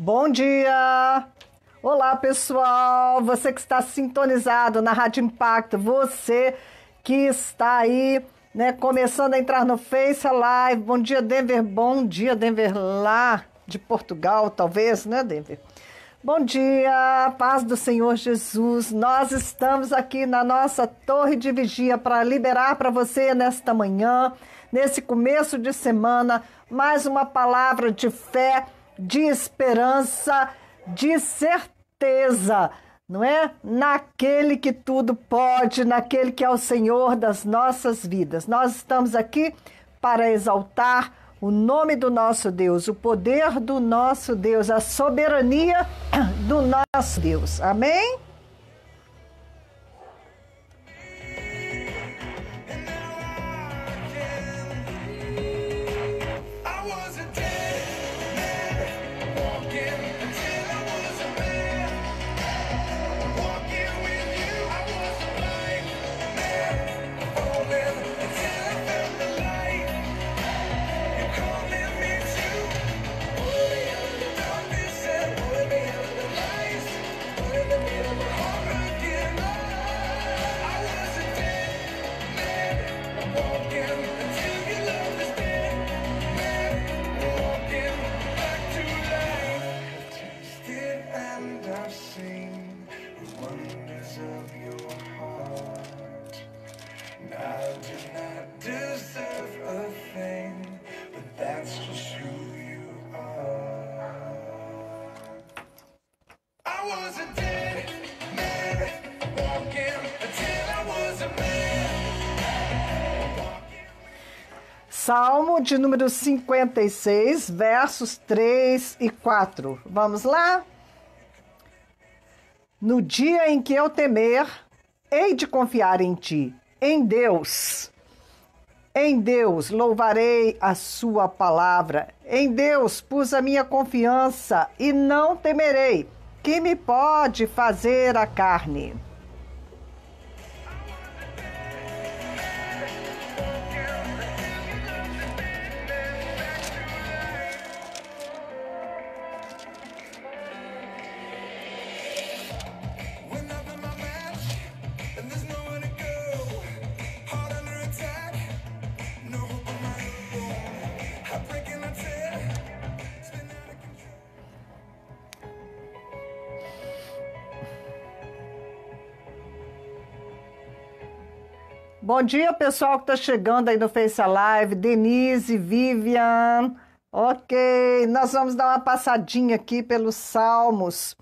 Bom dia! Olá, pessoal! Você que está sintonizado na Rádio Impacto, você que está aí, né, começando a entrar no Face Live. Bom dia, Denver, lá de Portugal, talvez, né, Denver? Bom dia, paz do Senhor Jesus. Nós estamos aqui na nossa torre de vigia para liberar para você nesta manhã, nesse começo de semana, mais uma palavra de fé, de esperança, de certeza, não é? Naquele que tudo pode, naquele que é o Senhor das nossas vidas. Nós estamos aqui para exaltar o nome do nosso Deus, o poder do nosso Deus, a soberania do nosso Deus. Amém? Salmo de número 56, versos 3 e 4. Vamos lá? No dia em que eu temer, hei de confiar em ti, em Deus. Em Deus louvarei a sua palavra. Em Deus pus a minha confiança e não temerei. Que me pode fazer a carne? Bom dia, pessoal que está chegando aí no Face Live, Denise, Vivian. Ok, nós vamos dar uma passadinha aqui pelos Salmos.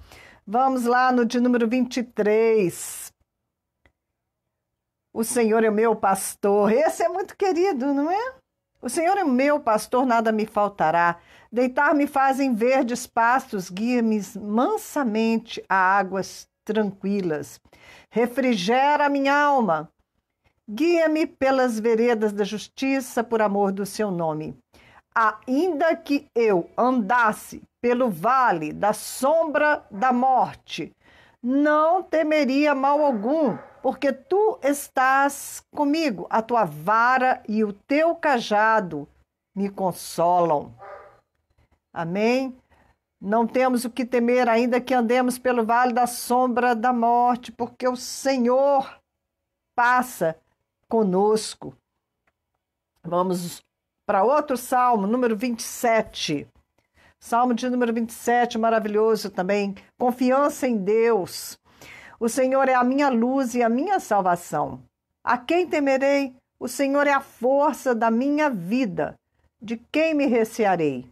Vamos lá no de número 23. O Senhor é meu pastor. Esse é muito querido, não é? O Senhor é meu pastor, nada me faltará. Deitar-me fazem verdes pastos, guia-me mansamente a águas tranquilas. Refrigera a minha alma. Guia-me pelas veredas da justiça por amor do seu nome. Ainda que eu andasse pelo vale da sombra da morte, não temeria mal algum, porque tu estás comigo, a tua vara e o teu cajado me consolam. Amém? Não temos o que temer, ainda que andemos pelo vale da sombra da morte, porque o Senhor passa conosco. Vamos para outro salmo, número 27. Salmo de número 27, maravilhoso também. Confiança em Deus. O Senhor é a minha luz e a minha salvação. A quem temerei? O Senhor é a força da minha vida. De quem me recearei?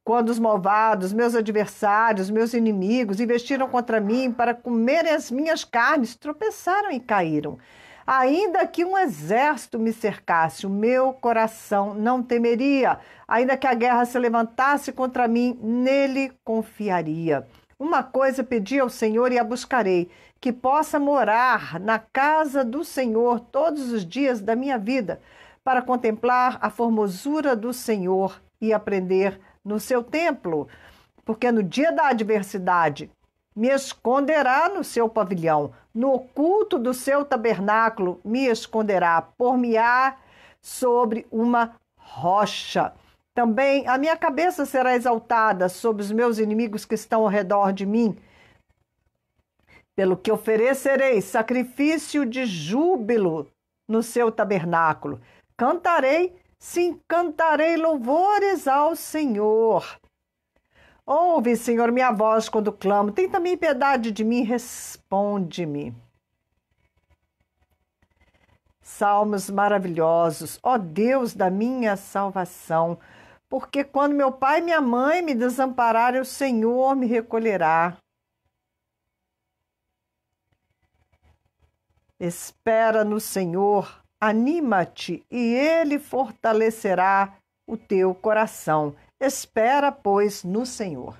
Quando os malvados, meus adversários, meus inimigos, investiram contra mim para comerem as minhas carnes, tropeçaram e caíram. Ainda que um exército me cercasse, o meu coração não temeria. Ainda que a guerra se levantasse contra mim, nele confiaria. Uma coisa pedi ao Senhor e a buscarei, que possa morar na casa do Senhor todos os dias da minha vida, para contemplar a formosura do Senhor e aprender no seu templo, porque no dia da adversidade me esconderá no seu pavilhão, no oculto do seu tabernáculo me esconderá, por-me-á sobre uma rocha. Também a minha cabeça será exaltada sobre os meus inimigos que estão ao redor de mim, pelo que oferecerei sacrifício de júbilo no seu tabernáculo. Cantarei, sim, cantarei louvores ao Senhor. Ouve, Senhor, minha voz quando clamo. Tem também piedade de mim, responde-me. Salmos maravilhosos, ó Deus da minha salvação, porque quando meu pai e minha mãe me desampararem, o Senhor me recolherá. Espera no Senhor, anima-te, e Ele fortalecerá o teu coração. Espera, pois, no Senhor.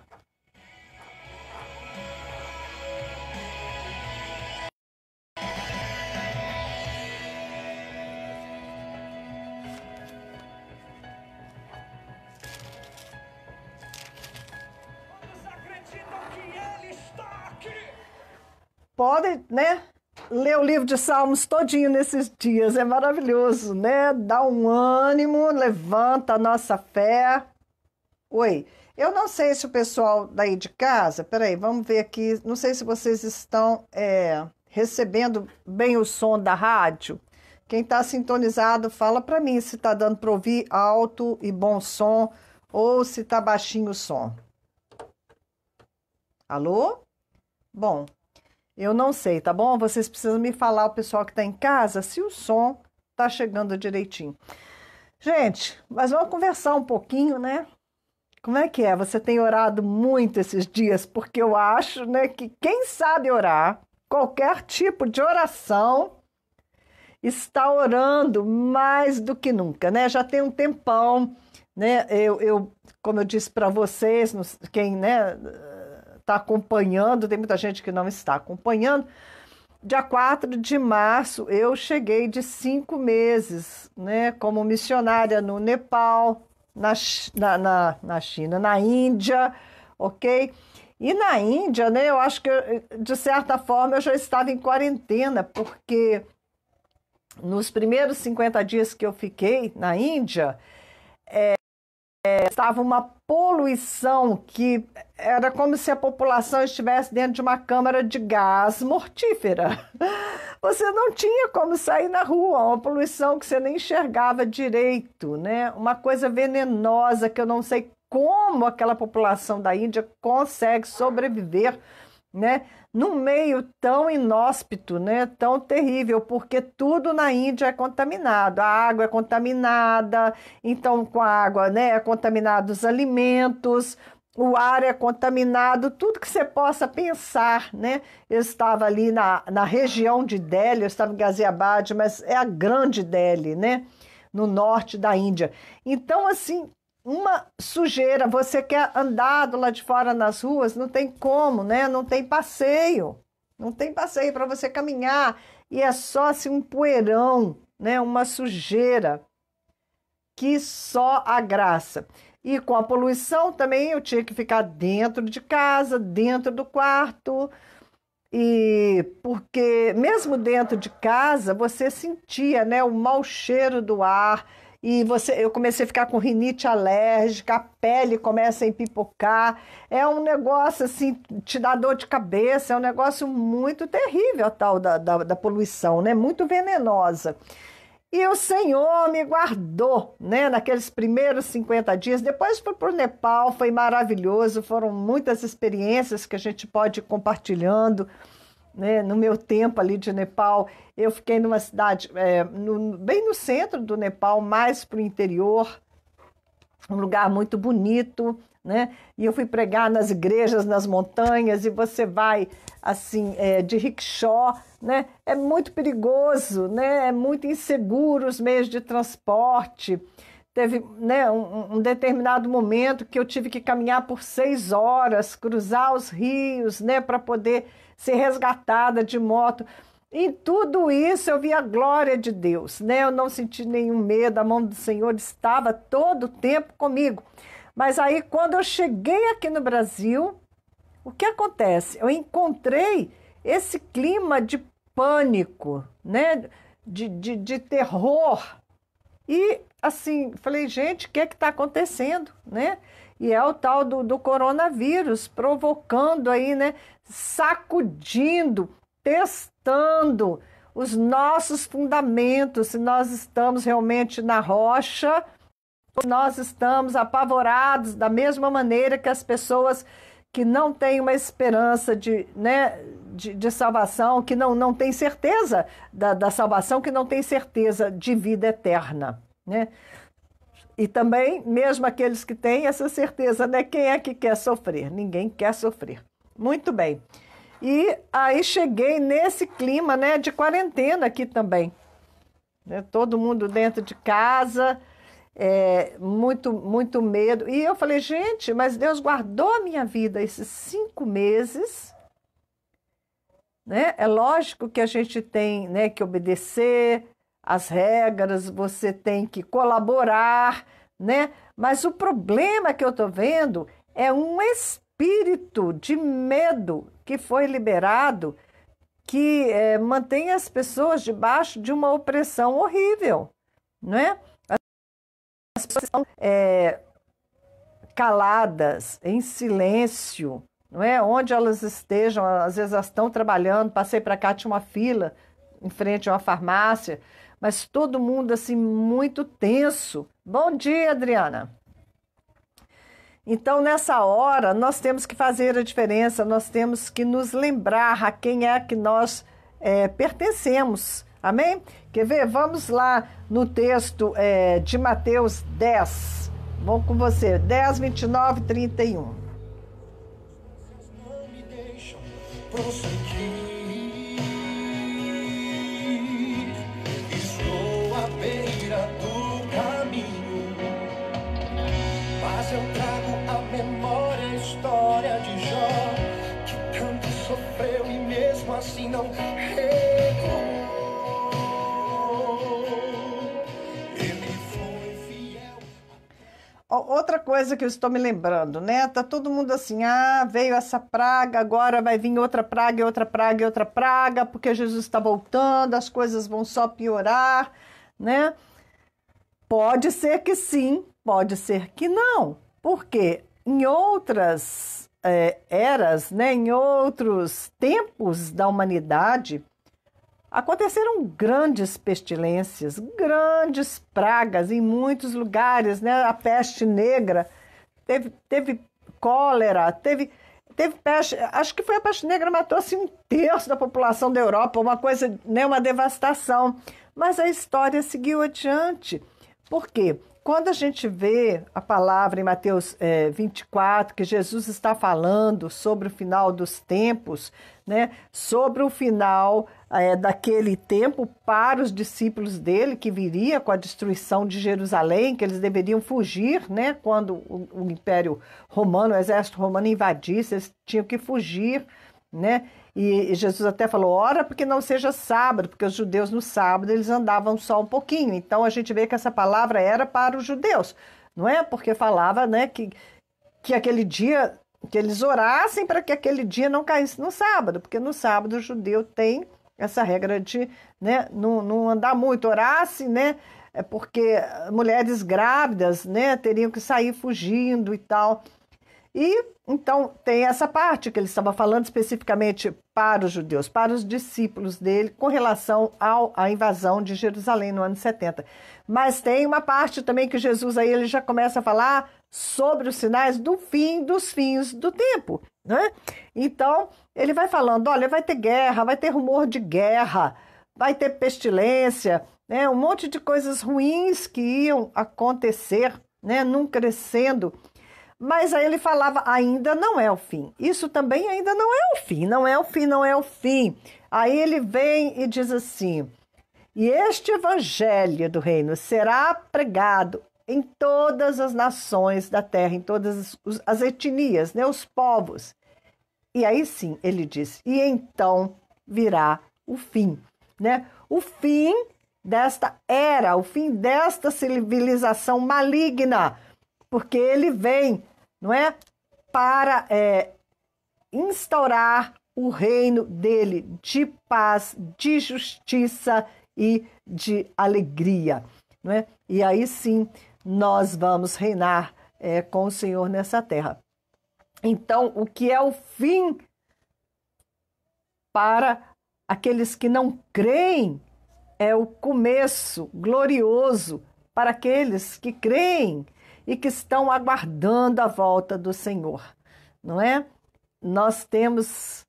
Podem, né, ler o livro de Salmos todinho nesses dias, é maravilhoso, né? Dá um ânimo, levanta a nossa fé. Oi, eu não sei se o pessoal daí de casa, peraí, vamos ver aqui, não sei se vocês estão recebendo bem o som da rádio. Quem está sintonizado, fala para mim se está dando para ouvir alto e bom som ou se está baixinho o som. Alô? Bom, eu não sei, tá bom? Vocês precisam me falar, o pessoal que está em casa, se o som está chegando direitinho. Gente, mas vamos conversar um pouquinho, né? Como é que é? Você tem orado muito esses dias? Porque eu acho, né, que quem sabe orar, qualquer tipo de oração, está orando mais do que nunca, né? Já tem um tempão, né? Como eu disse para vocês, quem, né, está acompanhando, tem muita gente que não está acompanhando. Dia 4 de março, eu cheguei de 5 meses, né, como missionária no Nepal, na China, na Índia, ok? E na Índia, né, eu acho que, de certa forma, eu já estava em quarentena, porque nos primeiros 50 dias que eu fiquei na Índia, estava uma poluição que era como se a população estivesse dentro de uma câmara de gás mortífera. Você não tinha como sair na rua, uma poluição que você nem enxergava direito, né? Uma coisa venenosa que eu não sei como aquela população da Índia consegue sobreviver, né? Num meio tão inóspito, né? Tão terrível, porque tudo na Índia é contaminado. A água é contaminada, então com a água, né, é contaminado os alimentos, o ar é contaminado, tudo que você possa pensar, né? Eu estava ali na região de Delhi, eu estava em Ghaziabad, mas é a grande Delhi, né? No norte da Índia. Então, assim, uma sujeira, você quer andar do lado de fora nas ruas, não tem como, né? Não tem passeio para você caminhar, e é só assim um poeirão, né? Uma sujeira que só a graça. E com a poluição também eu tinha que ficar dentro de casa, dentro do quarto, e porque mesmo dentro de casa você sentia, né, o mau cheiro do ar. E eu comecei a ficar com rinite alérgica, a pele começa a empipocar, é um negócio assim, te dá dor de cabeça, é um negócio muito terrível a tal da poluição, né? Muito venenosa. E o Senhor me guardou, né? Naqueles primeiros 50 dias, depois fui para o Nepal, foi maravilhoso, foram muitas experiências que a gente pode ir compartilhando, né? No meu tempo ali de Nepal, eu fiquei numa cidade bem no centro do Nepal, mais para o interior, um lugar muito bonito, né? E eu fui pregar nas igrejas, nas montanhas, e você vai assim de rickshaw, né? É muito perigoso, né? É muito inseguro os meios de transporte. Teve, né, um determinado momento que eu tive que caminhar por 6 horas, cruzar os rios, né, para poder ser resgatada de moto. Em tudo isso eu vi a glória de Deus, né? Eu não senti nenhum medo, a mão do Senhor estava todo o tempo comigo. Mas aí, quando eu cheguei aqui no Brasil, o que acontece? Eu encontrei esse clima de pânico, né? De terror. E assim, falei, gente, o que é que está acontecendo, né? E é o tal do coronavírus provocando aí, né? Sacudindo, testando os nossos fundamentos, se nós estamos realmente na rocha, ou nós estamos apavorados da mesma maneira que as pessoas que não têm uma esperança de salvação, que não têm certeza da salvação, que não têm certeza de vida eterna, né? E também, mesmo aqueles que têm essa certeza, né? Quem é que quer sofrer? Ninguém quer sofrer. Muito bem. E aí cheguei nesse clima, né, de quarentena aqui também, né? Todo mundo dentro de casa, muito medo. E eu falei, gente, mas Deus guardou a minha vida esses 5 meses, né? É lógico que a gente tem, né, que obedecer as regras, você tem que colaborar, né? Mas o problema que eu estou vendo é um espírito de medo que foi liberado, que mantém as pessoas debaixo de uma opressão horrível, não é? As pessoas estão caladas, em silêncio, não é? Onde elas estejam, às vezes elas estão trabalhando, passei para cá, tinha uma fila em frente a uma farmácia, mas todo mundo assim muito tenso. Bom dia, Adriana. Então, nessa hora, nós temos que fazer a diferença, nós temos que nos lembrar a quem é que nós pertencemos. Amém? Quer ver? Vamos lá no texto de Mateus 10. Vou com você. 10, 29 e 31. Não me deixam prosseguir. Estou à beira do caminho, mas eu trago à memória a história de Jó, que tanto sofreu e mesmo assim não recuou. Ele foi fiel. Outra coisa que eu estou me lembrando, né? Tá todo mundo assim, veio essa praga, agora vai vir outra praga, e outra praga, e outra praga, porque Jesus está voltando, as coisas vão só piorar, né? Pode ser que sim, pode ser que não, porque em outras eras, né, em outros tempos da humanidade, aconteceram grandes pestilências, grandes pragas em muitos lugares, né? A peste negra, teve cólera, teve peste, acho que foi a peste negra, matou assim 1/3 da população da Europa, uma coisa, né, uma devastação. Mas a história seguiu adiante. Por quê? Quando a gente vê a palavra em Mateus 24, que Jesus está falando sobre o final dos tempos, né? Sobre o final daquele tempo para os discípulos dele, que viria com a destruição de Jerusalém, que eles deveriam fugir, né? Quando o Império Romano, o exército romano invadisse, eles tinham que fugir, né? E Jesus até falou, ora porque não seja sábado, porque os judeus no sábado eles andavam só um pouquinho. Então a gente vê que essa palavra era para os judeus, não é? Porque falava, né, que aquele dia, que eles orassem para que aquele dia não caísse no sábado, porque no sábado o judeu tem essa regra de, né, não andar muito, orasse, né, porque mulheres grávidas, né, teriam que sair fugindo e tal. E então tem essa parte que ele estava falando especificamente para os judeus, para os discípulos dele, com relação à invasão de Jerusalém no ano 70. Mas tem uma parte também que Jesus aí ele já começa a falar sobre os sinais do fim dos fins do tempo, né? Então ele vai falando, olha, vai ter guerra, vai ter rumor de guerra, vai ter pestilência, né? Um monte de coisas ruins que iam acontecer, né? Num crescendo. Mas aí ele falava, ainda não é o fim. Isso também ainda não é o fim, não é o fim, não é o fim. Aí ele vem e diz assim, e este evangelho do reino será pregado em todas as nações da terra, em todas as etnias, né, os povos. E aí sim, ele diz, e então virá o fim, né? O fim desta era, o fim desta civilização maligna, porque ele vem, não é, para instaurar o reino dele de paz, de justiça e de alegria, não é? E aí sim nós vamos reinar com o Senhor nessa terra. Então, o que é o fim para aqueles que não creem é o começo glorioso para aqueles que creem e que estão aguardando a volta do Senhor, não é? Nós temos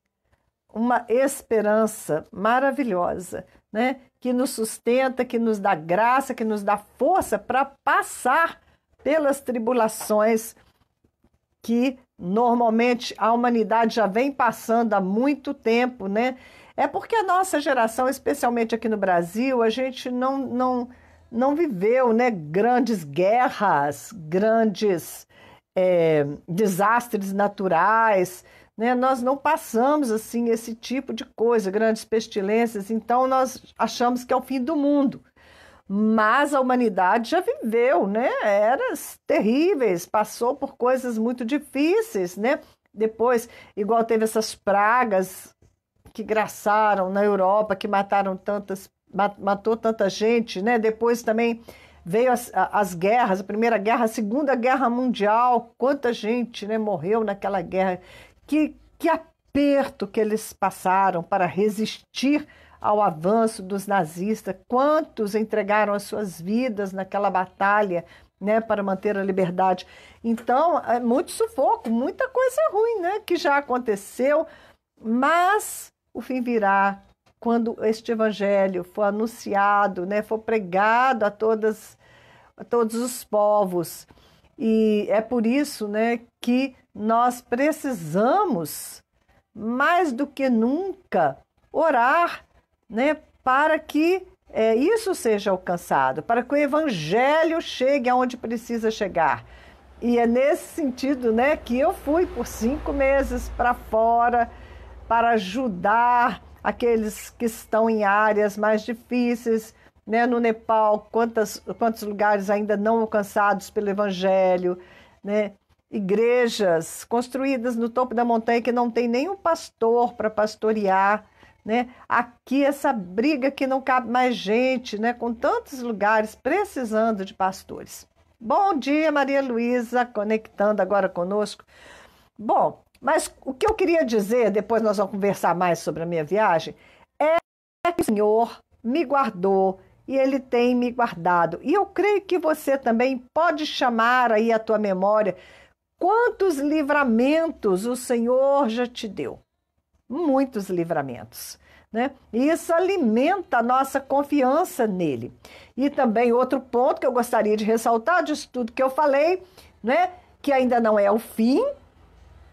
uma esperança maravilhosa, né? Que nos sustenta, que nos dá graça, que nos dá força para passar pelas tribulações que normalmente a humanidade já vem passando há muito tempo, né? É porque a nossa geração, especialmente aqui no Brasil, a gente não viveu, né, grandes guerras, grandes desastres naturais, né? Nós não passamos assim esse tipo de coisa, grandes pestilências, então nós achamos que é o fim do mundo. Mas a humanidade já viveu, né? Eras terríveis, passou por coisas muito difíceis, né? Depois, igual teve essas pragas que graçaram na Europa, que matou tanta gente, né? Depois também veio as guerras, a Primeira Guerra, a Segunda Guerra Mundial, quanta gente, né, morreu naquela guerra. Que aperto que eles passaram para resistir ao avanço dos nazistas, quantos entregaram as suas vidas naquela batalha, né, para manter a liberdade. Então, é muito sufoco, muita coisa ruim, né, que já aconteceu, mas o fim virá quando este evangelho for anunciado, né, for pregado a todos os povos. E é por isso, né, que nós precisamos, mais do que nunca, orar, né, para que isso seja alcançado, para que o evangelho chegue aonde precisa chegar. E é nesse sentido, né, que eu fui por 5 meses para fora para ajudar aqueles que estão em áreas mais difíceis, né, no Nepal, quantos lugares ainda não alcançados pelo evangelho, né? Igrejas construídas no topo da montanha que não tem nenhum pastor para pastorear, né? Aqui essa briga que não cabe mais gente, né? Com tantos lugares precisando de pastores. Bom dia, Maria Luísa, conectando agora conosco. Bom, mas o que eu queria dizer, depois nós vamos conversar mais sobre a minha viagem, é que o Senhor me guardou e Ele tem me guardado. E eu creio que você também pode chamar aí à tua memória quantos livramentos o Senhor já te deu. Muitos livramentos, né? E isso alimenta a nossa confiança nele. E também outro ponto que eu gostaria de ressaltar disso tudo que eu falei, né? Que ainda não é o fim,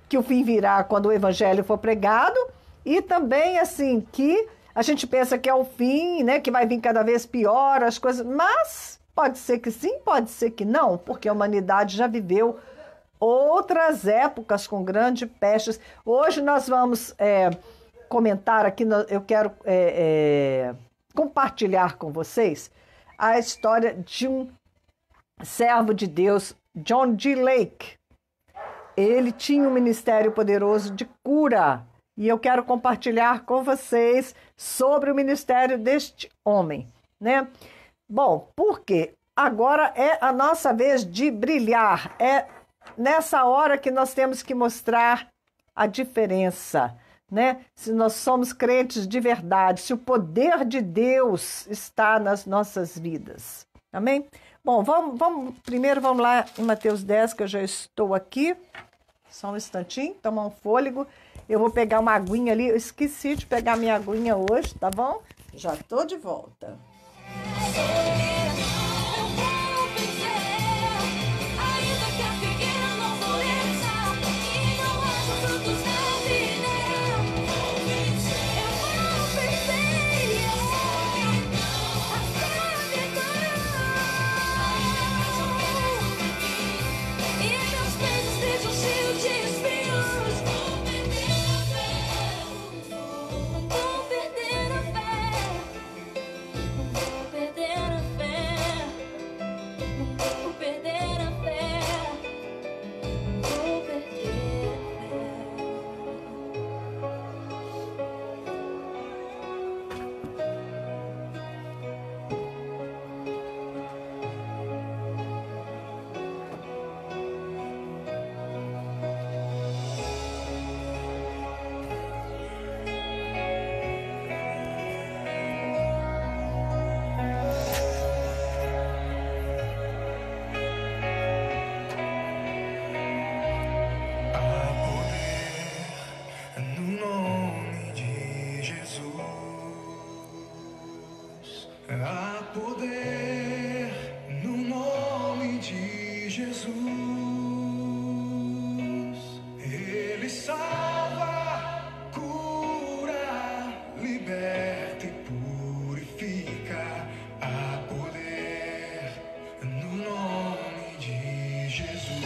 que o fim virá quando o evangelho for pregado, e também assim que a gente pensa que é o fim, né? Que vai vir cada vez pior as coisas, mas pode ser que sim, pode ser que não, porque a humanidade já viveu outras épocas com grandes pestes. Hoje nós vamos comentar aqui, eu quero compartilhar com vocês a história de um servo de Deus, John G. Lake. Ele tinha um ministério poderoso de cura e eu quero compartilhar com vocês sobre o ministério deste homem, né? Bom, porque agora é a nossa vez de brilhar, nessa hora que nós temos que mostrar a diferença, né? Se nós somos crentes de verdade, se o poder de Deus está nas nossas vidas. Amém? Bom, primeiro vamos lá em Mateus 10, que eu já estou aqui. Só um instantinho, tomar um fôlego. Eu vou pegar uma aguinha ali. Eu esqueci de pegar minha aguinha hoje, tá bom? Já estou de volta. Perder a fé. salva, cura, liberta e purifica. Há poder no nome de Jesus.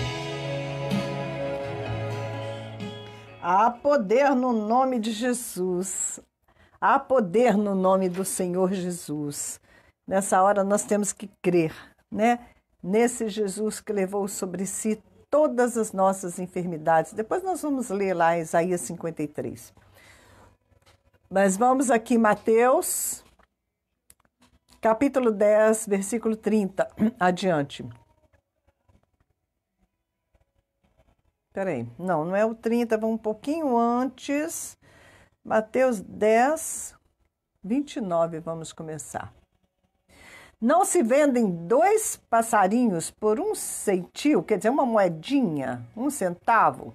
Há poder no nome de Jesus. Há poder no nome do Senhor Jesus. Nessa hora nós temos que crer, né? Nesse Jesus que levou sobre si todas as nossas enfermidades. Depois nós vamos ler lá Isaías 53. Mas vamos aqui, Mateus, capítulo 10, versículo 30, adiante. Peraí, não é o 30, vamos um pouquinho antes. Mateus 10, 29, vamos começar. Não se vendem 2 passarinhos por 1 centil, quer dizer, uma moedinha, 1 centavo,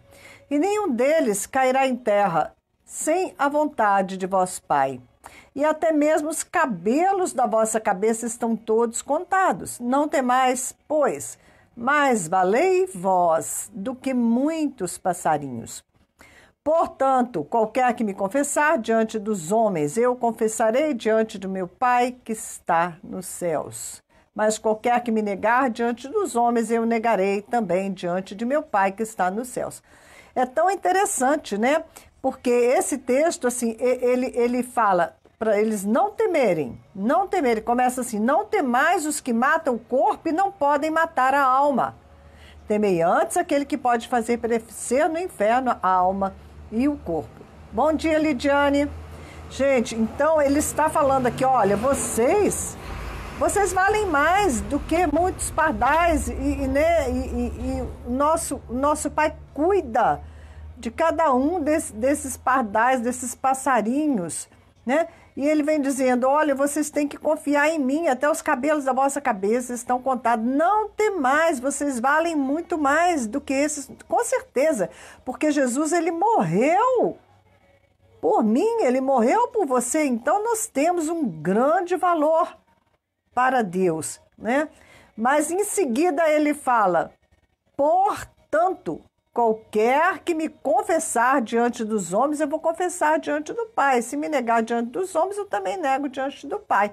e nenhum deles cairá em terra, sem a vontade de vosso Pai. E até mesmo os cabelos da vossa cabeça estão todos contados. Não temais, pois, mais valei vós do que muitos passarinhos. Portanto, qualquer que me confessar diante dos homens, eu confessarei diante do meu Pai que está nos céus. Mas qualquer que me negar diante dos homens, eu negarei também diante de meu Pai que está nos céus. É tão interessante, né? Porque esse texto, assim, ele fala para eles não temerem. Começa assim, não temais os que matam o corpo e não podem matar a alma. Temei antes aquele que pode fazer perecer no inferno a alma e o corpo. Bom dia, Lidiane. Gente, então ele está falando aqui, olha, vocês valem mais do que muitos pardais e nosso Pai cuida de cada um desses pardais, desses passarinhos, né? E ele vem dizendo, olha, vocês têm que confiar em mim, até os cabelos da vossa cabeça estão contados. Não temais, vocês valem muito mais do que esses, com certeza, porque Jesus, ele morreu por mim, ele morreu por você, então nós temos um grande valor para Deus, né? Mas em seguida ele fala, portanto, qualquer que me confessar diante dos homens, eu vou confessar diante do Pai. Se me negar diante dos homens, eu também nego diante do Pai.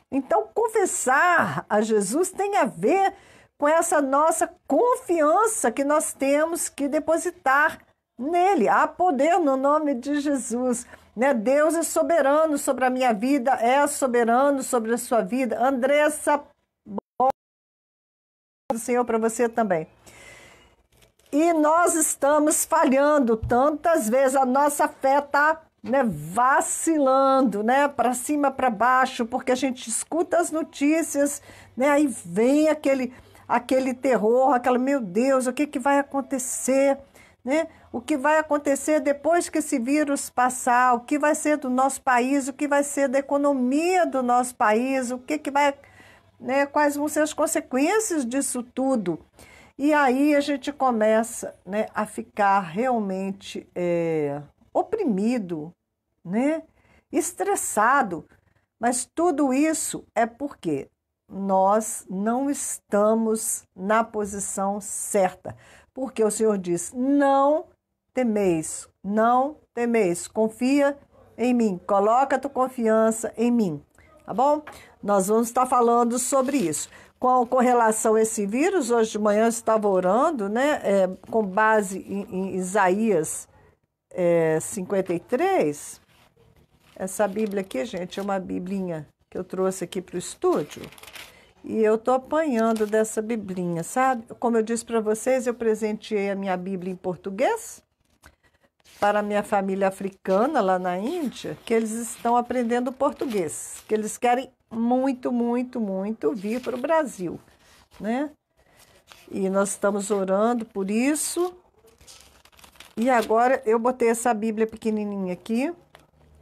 Então, confessar a Jesus tem a ver com essa nossa confiança que nós temos que depositar nele. Há poder no nome de Jesus, né? Deus é soberano sobre a minha vida, é soberano sobre a sua vida. Andressa, bom do Senhor para você também. E nós estamos falhando tantas vezes, a nossa fé está, né, vacilando, né, para cima, para baixo, porque a gente escuta as notícias, né, aí vem aquele terror, aquela, meu Deus, o que vai acontecer, né? O que vai acontecer depois que esse vírus passar, o que vai ser do nosso país, o que vai ser da economia do nosso país, o que vai, né, quais vão ser as consequências disso tudo. E aí a gente começa, né, a ficar realmente oprimido, né, estressado. Mas tudo isso é porque nós não estamos na posição certa. Porque o Senhor diz, não temeis, confia em mim, coloca a tua confiança em mim, tá bom? Nós vamos estar falando sobre isso. Com relação a esse vírus, hoje de manhã eu estava orando, né, com base em Isaías 53. Essa Bíblia aqui, gente, é uma biblinha que eu trouxe aqui para o estúdio. E eu estou apanhando dessa biblinha, sabe? Como eu disse para vocês, eu presenteei a minha Bíblia em português para a minha família africana lá na Índia, que eles estão aprendendo português, que eles querem muito, muito, muito vir para o Brasil, né? E nós estamos orando por isso. E agora eu botei essa Bíblia pequenininha aqui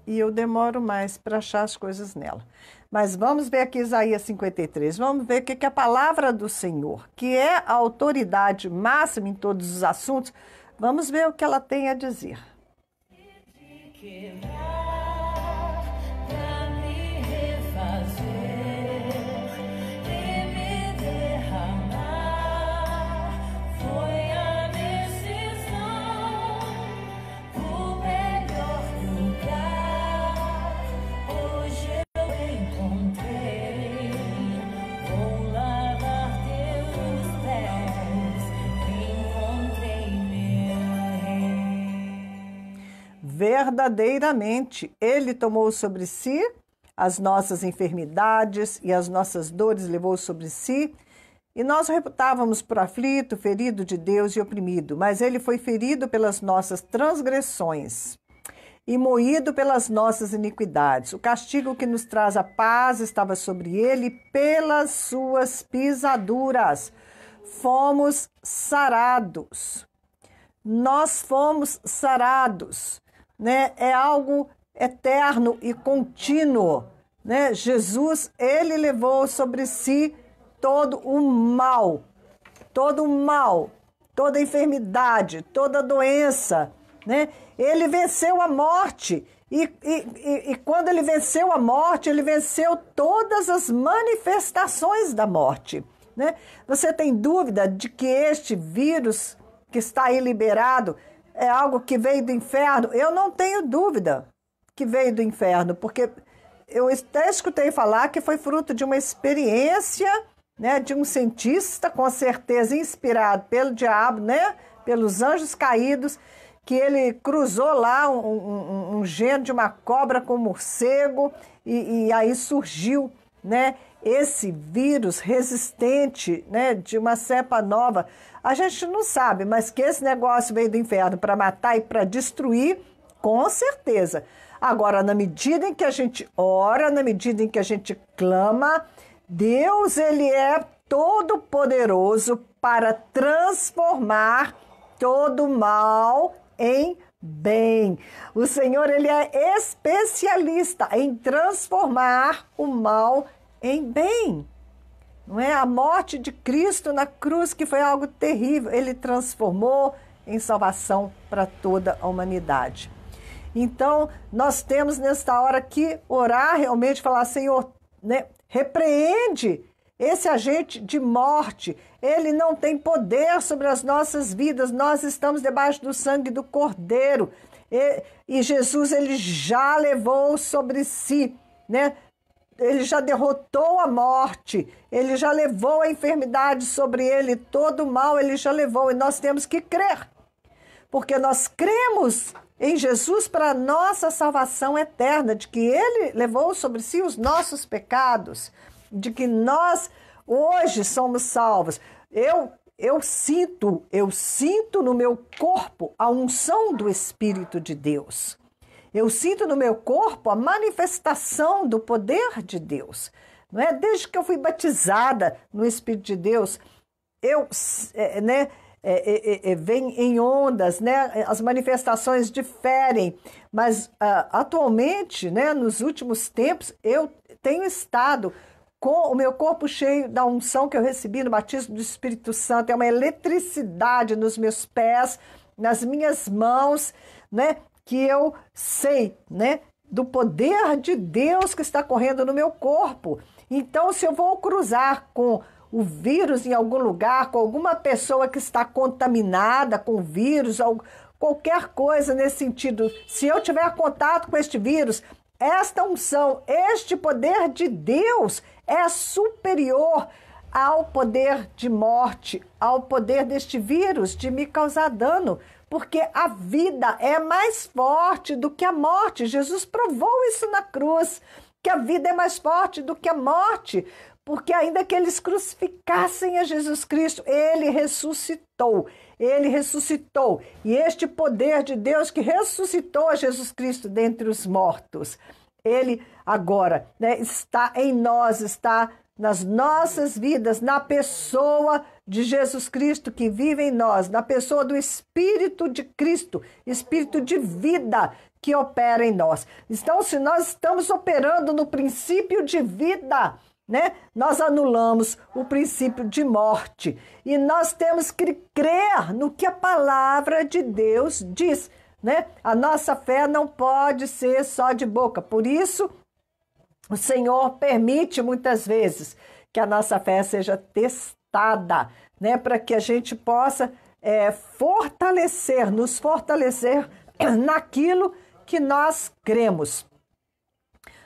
e eu demoro mais para achar as coisas nela. Mas vamos ver aqui Isaías 53, vamos ver o que é a palavra do Senhor, que é a autoridade máxima em todos os assuntos. Vamos ver o que ela tem a dizer. verdadeiramente, Ele tomou sobre si as nossas enfermidades e as nossas dores levou sobre si. E nós o reputávamos por aflito, ferido de Deus e oprimido, mas Ele foi ferido pelas nossas transgressões e moído pelas nossas iniquidades. O castigo que nos traz a paz estava sobre Ele, pelas suas pisaduras fomos sarados. Nós fomos sarados, né? É algo eterno e contínuo, né? Jesus, Ele levou sobre si todo o mal, toda enfermidade, toda doença, né? Ele venceu a morte e quando Ele venceu a morte, Ele venceu todas as manifestações da morte, né? Você tem dúvida de que este vírus que está aí liberado é algo que veio do inferno? Eu não tenho dúvida que veio do inferno, porque eu até escutei falar que foi fruto de uma experiência, né, de um cientista, com certeza inspirado pelo diabo, né, pelos anjos caídos, que ele cruzou lá um gene de uma cobra com um morcego e aí surgiu, né, esse vírus resistente, né, de uma cepa nova. A gente não sabe, mas que esse negócio veio do inferno para matar e para destruir, com certeza. Agora, na medida em que a gente ora, na medida em que a gente clama, Deus, Ele é todo poderoso para transformar todo mal em bem. O Senhor, Ele é especialista em transformar o mal em bem. Não é? A morte de Cristo na cruz, que foi algo terrível, Ele transformou em salvação para toda a humanidade. Então, nós temos nesta hora que orar realmente, falar, Senhor, né, repreende esse agente de morte. Ele não tem poder sobre as nossas vidas. Nós estamos debaixo do sangue do Cordeiro. E Jesus, Ele já levou sobre si, né? Ele já derrotou a morte, Ele já levou a enfermidade sobre Ele, todo o mal Ele já levou, e nós temos que crer, porque nós cremos em Jesus para a nossa salvação eterna, de que Ele levou sobre si os nossos pecados, de que nós hoje somos salvos. Eu sinto no meu corpo a unção do Espírito de Deus. Eu sinto no meu corpo a manifestação do poder de Deus. Não é? Desde que eu fui batizada no Espírito de Deus, vem em ondas, né? As manifestações diferem, mas atualmente, né, nos últimos tempos, eu tenho estado com o meu corpo cheio da unção que eu recebi no batismo do Espírito Santo. É uma eletricidade nos meus pés, nas minhas mãos, né? Que eu sei, né, do poder de Deus que está correndo no meu corpo. Então, se eu vou cruzar com o vírus em algum lugar, com alguma pessoa que está contaminada com o vírus, ou qualquer coisa nesse sentido, se eu tiver contato com este vírus, esta unção, este poder de Deus é superior ao poder de morte, ao poder deste vírus de me causar dano, porque a vida é mais forte do que a morte. Jesus provou isso na cruz, que a vida é mais forte do que a morte, porque ainda que eles crucificassem a Jesus Cristo, Ele ressuscitou. Ele ressuscitou. E este poder de Deus que ressuscitou a Jesus Cristo dentre os mortos, Ele agora, né, está em nós, está nas nossas vidas, na pessoa de Jesus Cristo que vive em nós, na pessoa do Espírito de Cristo, Espírito de vida que opera em nós. Então, se nós estamos operando no princípio de vida, né, nós anulamos o princípio de morte. E nós temos que crer no que a palavra de Deus diz, né? A nossa fé não pode ser só de boca. Por isso, o Senhor permite muitas vezes que a nossa fé seja testada, né? Para que a gente possa nos fortalecer naquilo que nós cremos.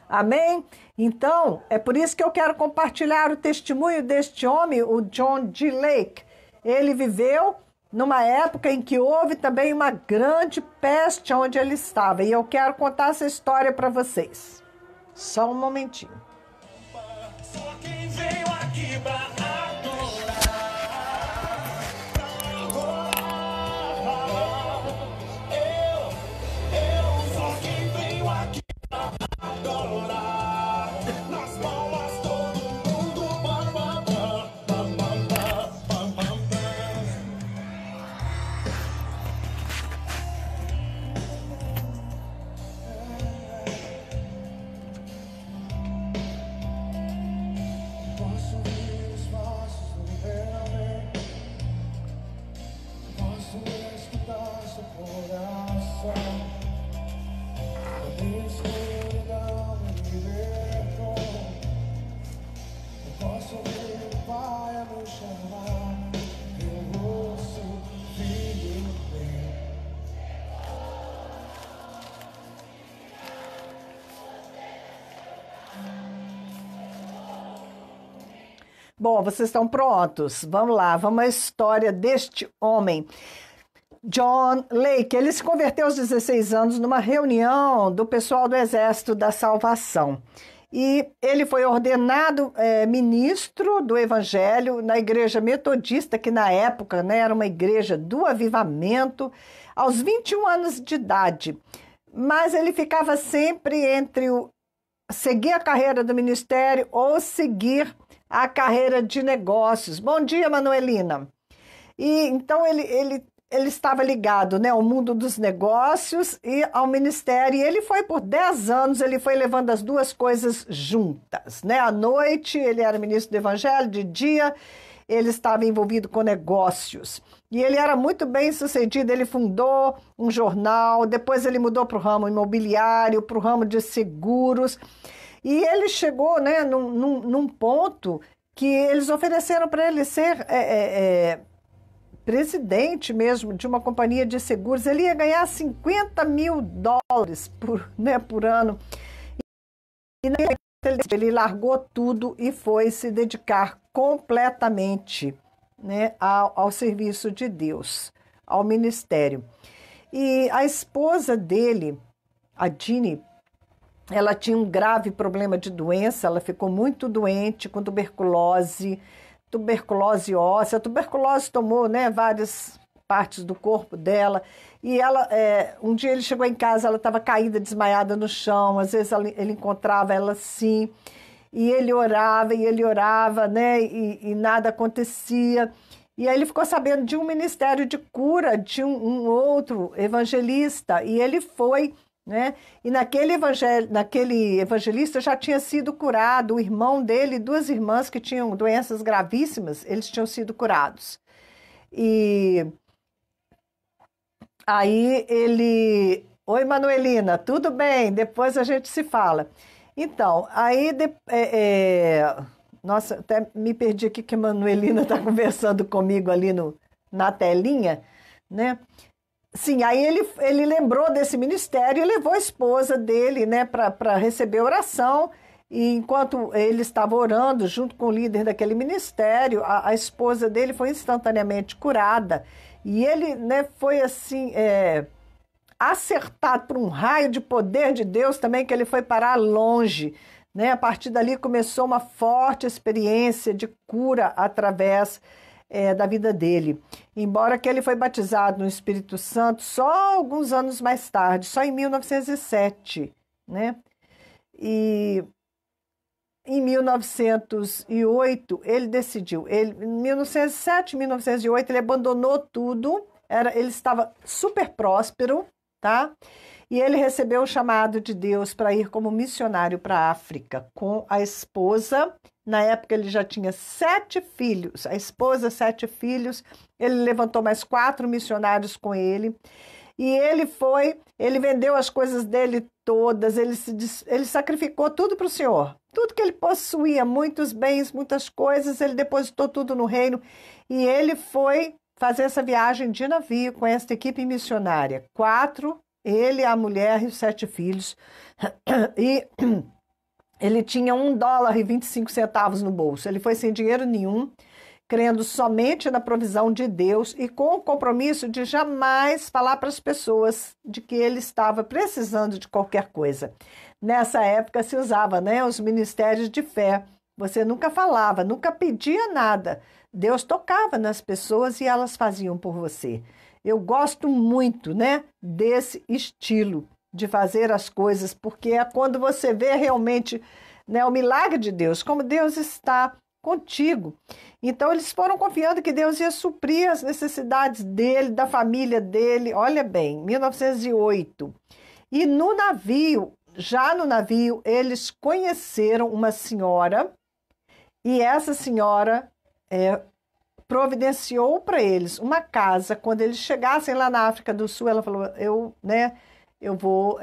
Amém? Então, é por isso que eu quero compartilhar o testemunho deste homem, o John G. Lake. Ele viveu numa época em que houve também uma grande peste onde ele estava. E eu quero contar essa história para vocês. Só um momentinho. Só quem veio aqui pra adorar. Eu só quem veio aqui pra adorar. Nas palmas todo mundo. Bam, bam, bam, bam, bam, bam, bam, posso ver os passos do livramento, posso escutar seu coração. A escuridão me libertou. Eu posso ver o Pai a me chamar. Eu vou ser filho dele. Bom, vocês estão prontos? Vamos lá, vamos à história deste homem. John Lake, ele se converteu aos 16 anos numa reunião do pessoal do Exército da Salvação. E ele foi ordenado ministro do Evangelho na igreja metodista, que na época, né, era uma igreja do avivamento, aos 21 anos de idade. Mas ele ficava sempre entre seguir a carreira do ministério ou seguir a carreira de negócios. Bom dia, Manuelina. E então ele estava ligado, né, ao mundo dos negócios e ao ministério. E ele foi por 10 anos, ele foi levando as duas coisas juntas, né? À noite ele era ministro do Evangelho, de dia ele estava envolvido com negócios. E ele era muito bem sucedido, ele fundou um jornal, depois ele mudou para o ramo imobiliário, para o ramo de seguros. E ele chegou, né, num ponto que eles ofereceram para ele ser presidente mesmo de uma companhia de seguros. Ele ia ganhar $50 mil por ano. E ele largou tudo e foi se dedicar completamente, né, ao serviço de Deus, ao ministério. E a esposa dele, a Jeannie, ela tinha um grave problema de doença, ela ficou muito doente com tuberculose óssea. A tuberculose tomou, né, várias partes do corpo dela. E ela, um dia ele chegou em casa, ela estava caída, desmaiada no chão. Às vezes ele encontrava ela assim, e ele orava, né, e nada acontecia. E aí ele ficou sabendo de um ministério de cura, de um outro evangelista, e ele foi, né? E naquele evangelista já tinha sido curado, o irmão dele e duas irmãs que tinham doenças gravíssimas, eles tinham sido curados. E aí ele... Oi, Manuelina, tudo bem? Depois a gente se fala. Então, aí... Nossa, até me perdi aqui que a Manuelina está conversando comigo ali na telinha, né? Sim, aí ele lembrou desse ministério e levou a esposa dele, né, para receber oração. E enquanto ele estava orando junto com o líder daquele ministério, a esposa dele foi instantaneamente curada. E ele, né, foi assim, acertado por um raio de poder de Deus também, que ele foi parar longe, né? A partir dali começou uma forte experiência de cura através da vida dele. Embora que ele foi batizado no Espírito Santo só alguns anos mais tarde, só em 1907, né? E em 1908 ele decidiu, em 1907, 1908 ele abandonou tudo, ele estava super próspero, tá? E ele recebeu o chamado de Deus para ir como missionário para a África com a esposa. Na época ele já tinha 7 filhos, a esposa 7 filhos, ele levantou mais 4 missionários com ele. E ele vendeu as coisas dele todas, ele sacrificou tudo para o Senhor. Tudo que ele possuía, muitos bens, muitas coisas, ele depositou tudo no reino. E ele foi fazer essa viagem de navio com esta equipe missionária. 4, ele, a mulher e os 7 filhos. E ele tinha $1,25 no bolso. Ele foi sem dinheiro nenhum. crendo somente na provisão de Deus e com o compromisso de jamais falar para as pessoas de que ele estava precisando de qualquer coisa. Nessa época se usava, né, os ministérios de fé. Você nunca falava, nunca pedia nada. Deus tocava nas pessoas e elas faziam por você. Eu gosto muito, né, desse estilo de fazer as coisas, porque é quando você vê realmente, né, o milagre de Deus, como Deus está contigo. Então eles foram confiando que Deus ia suprir as necessidades dele, da família dele. Olha bem, 1908. E no navio, já no navio, eles conheceram uma senhora e essa senhora providenciou para eles uma casa. Quando eles chegassem lá na África do Sul, ela falou, eu vou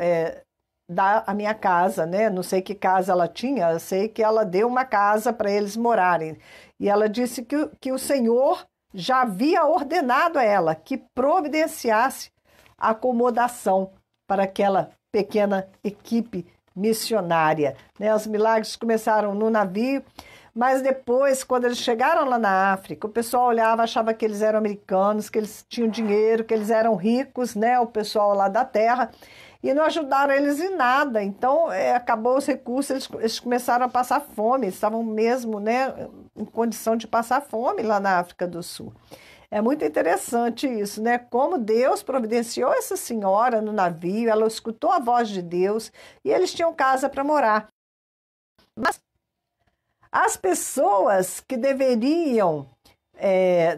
dar a minha casa, né? Não sei que casa ela tinha, eu sei que ela deu uma casa para eles morarem. E ela disse que o Senhor já havia ordenado a ela que providenciasse acomodação para aquela pequena equipe missionária, né? Os milagres começaram no navio, mas depois, quando eles chegaram lá na África, o pessoal olhava, achava que eles eram americanos, que eles tinham dinheiro, que eles eram ricos, né? O pessoal lá da terra, e não ajudaram eles em nada. Então, acabou os recursos, eles começaram a passar fome, eles estavam mesmo, né, em condição de passar fome lá na África do Sul. É muito interessante isso, né? Como Deus providenciou essa senhora no navio, ela escutou a voz de Deus e eles tinham casa para morar. Mas as pessoas que deveriam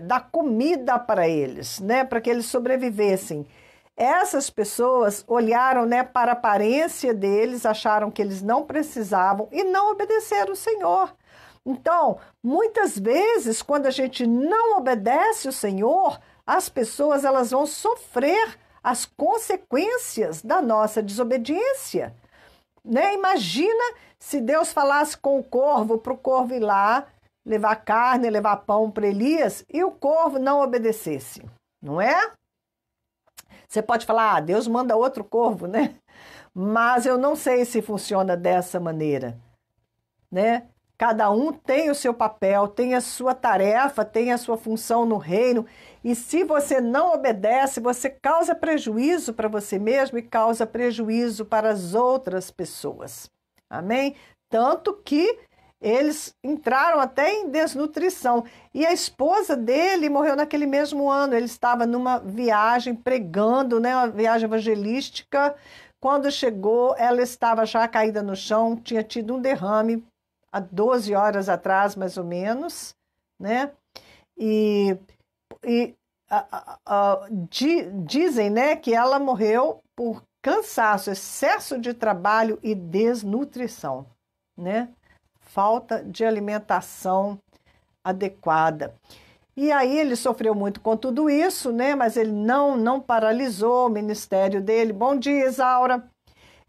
dar comida para eles, né? Para que eles sobrevivessem, essas pessoas olharam, né, para a aparência deles, acharam que eles não precisavam e não obedeceram o Senhor. Então, muitas vezes, quando a gente não obedece o Senhor, as pessoas elas vão sofrer as consequências da nossa desobediência, né? Imagina se Deus falasse com o corvo, para o corvo ir lá, levar carne, levar pão para Elias, e o corvo não obedecesse, não é? Você pode falar, Deus manda outro corvo, né? Mas eu não sei se funciona dessa maneira, né? Cada um tem o seu papel, tem a sua tarefa, tem a sua função no reino. E se você não obedece, você causa prejuízo para você mesmo e causa prejuízo para as outras pessoas. Amém? Tanto que eles entraram até em desnutrição. E a esposa dele morreu naquele mesmo ano. Ele estava numa viagem pregando, né, uma viagem evangelística. Quando chegou, ela estava já caída no chão, tinha tido um derrame há 12 horas atrás, mais ou menos, né? Dizem, né, que ela morreu por cansaço, excesso de trabalho e desnutrição, né? Falta de alimentação adequada. E aí ele sofreu muito com tudo isso, né? Mas ele não paralisou o ministério dele. Bom dia, Isaura.